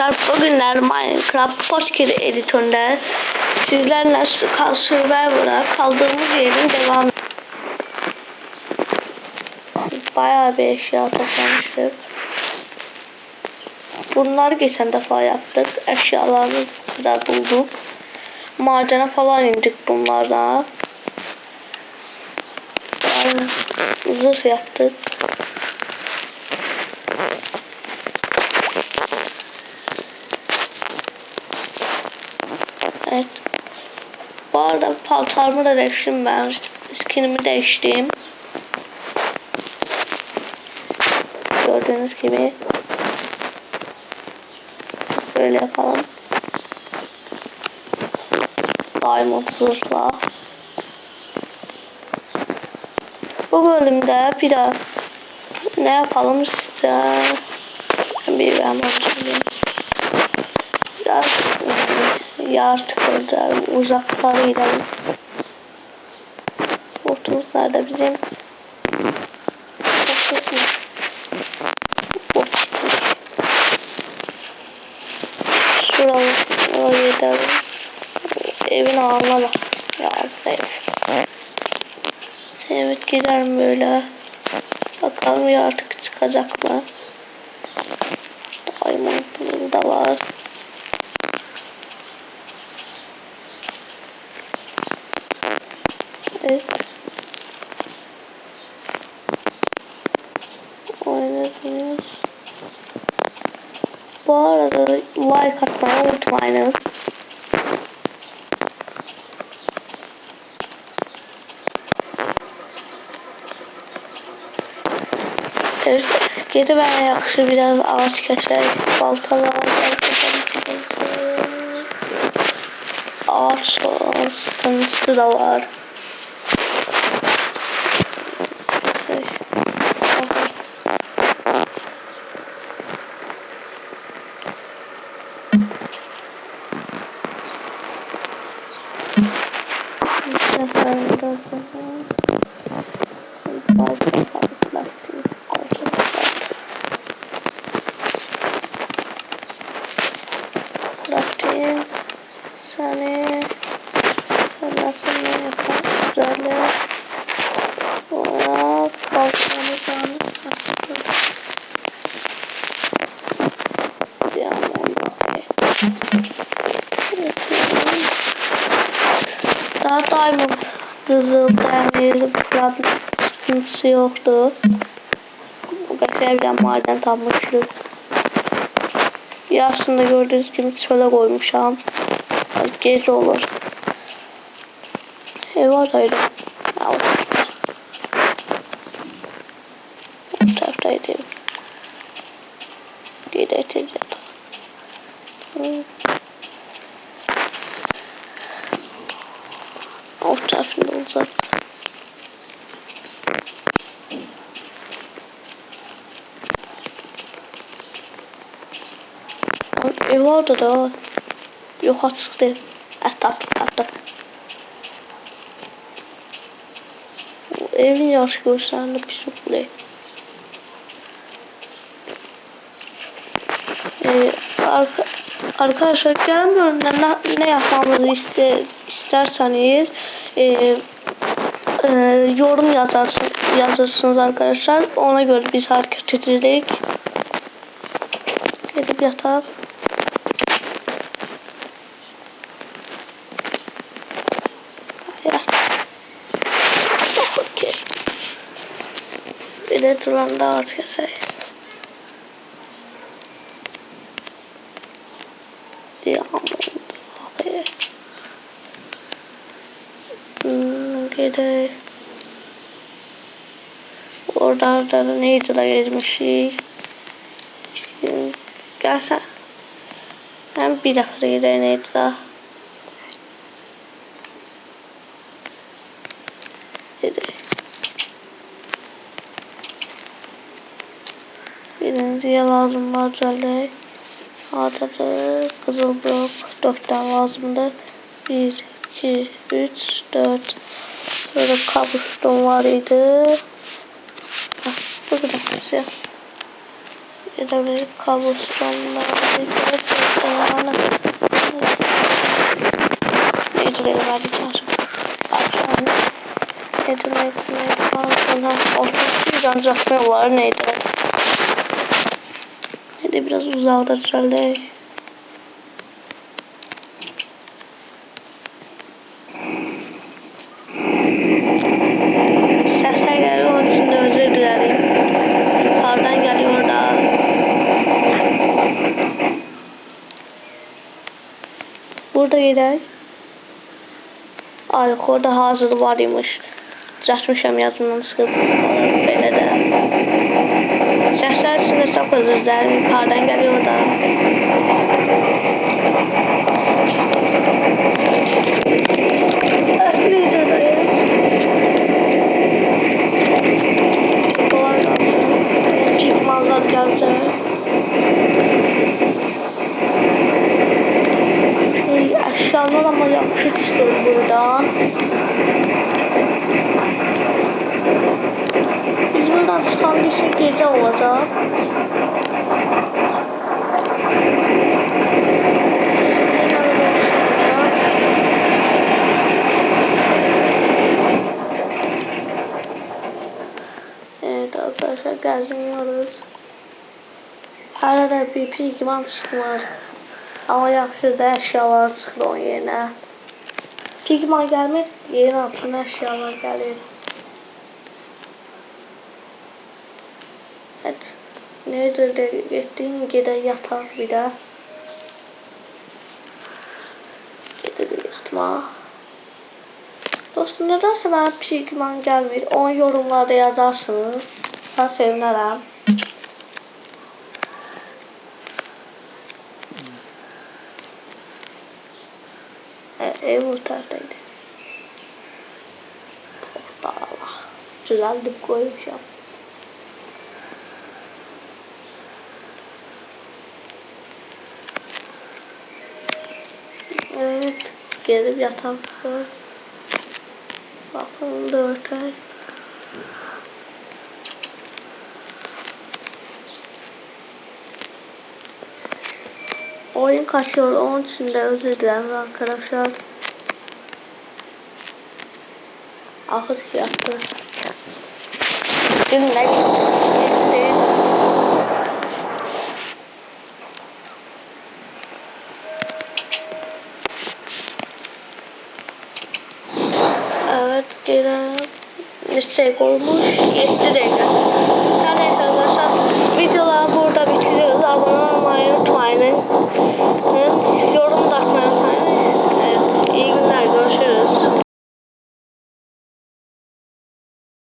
arkadaşlar, bugünler Minecraft Pocket editöründe sizlerle Survivor'a kaldığımız yerin devam. Bayağı bir eşya toplamıştık. Bunları geçen defa yaptık. Eşyalarını da bulduk. Madene falan indik bunlarla. Zırh yaptık. Evet. Bu arada paltarımı da değiştim ben. Skinimi değiştim. Gördüğünüz gibi. Böyle yapalım. Diamond zırhla. Bu bölümde biraz ne yapalım size? Bir biraz yaratıklardan uzaklara gidelim. Portumuz nerede bizim? Şuraya gidelim. Evin ağına bak. Yazık ev. Evet, gidelim böyle. Bakalım yaratık çıkacak mı? Diamond da var. Evet. Oynadınız. Bu arada like atmayı unutmayınız. Evet, geri bana yakışır biraz ağaç keser, baltalar, ağaç sıkıntısı da var. Crafting sen nasıl ne yapar güzel ona kalkanı daha diamond kızıl demir sıkıntısı yoktu. Bu kadar maden tapmışlık. Yarısında gördüğünüz gibi çöle koymuşam. Gece olur. Ev oradaydı. Bu taraftaydı. Gidelim. O tarafında olacak. Ev orada da. Yok açıktı. Taptık. Evin yaş gösterinde bir sokulu. Arkadaşlar gelin bölümden ne yapmamızı isterseniz yorum yazırsınız arkadaşlar. Ona göre biz hareket edildik. Gidip yatak. Okay. Bir de duran daha az keseyim. Gide. Oradan da neydi la gezmişik. Gelsen. Hem bir dakika gide neydi la. Gide. Birinciye lazım var güzellik. Adada kızıl blok 4 tane lazımdı. 1, 2, 3, 4. Böyle kabuston var idi. Bu kadar şey. Bir de böyle kabustonlar var idi. vermeye çalışıyorum. Akşam neydi falan orta uzatmalar neydi? Neydi biraz uzağda şöyle. Sesler geliyor onun için de özür dilerim. Yukarıdan geliyor da. Burada gidelim. Ay orada hazır var imiş. Düzəltmişəm yazımdan sıxıldım. Belə də. Səslər içində çox özür dilərim. Yukarıdan geliyor da. Videodayız. Kolay gelsin. Çıkmazlar gelecek. Eşyalar ama yaxşı çıxır buradan. Biz buradan çıxan gecə olacaq. Evet arkadaşlar gəziniyoruz. Hələ də bir pigman çıxmır. Ama yaxşı da eşyalar çıxır onun yerinə. Pigman gəlmir, yerin altına eşyalar gəlir. Nedir de getdiyim gedək yataq bir də. Gedək yatmaq. Dostum, nedense ben pigman gəlmir. Onu yorumlarda yazarsınız. Ben sevinərəm. Ev bu taraftaydı. Allah. Düzeltip koymuşum. Evet. Gelip yatak. Bakın 4 ay. Oyun kaçıyor. Onun için de özür dilerim arkadaşlar. Akıt yaptı. Dün ne gitti? Evet, gelen şey olmuş 7 dakika. Her neyse arkadaşlar videoları burada bitiriyoruz. Abone olmayı unutmayın.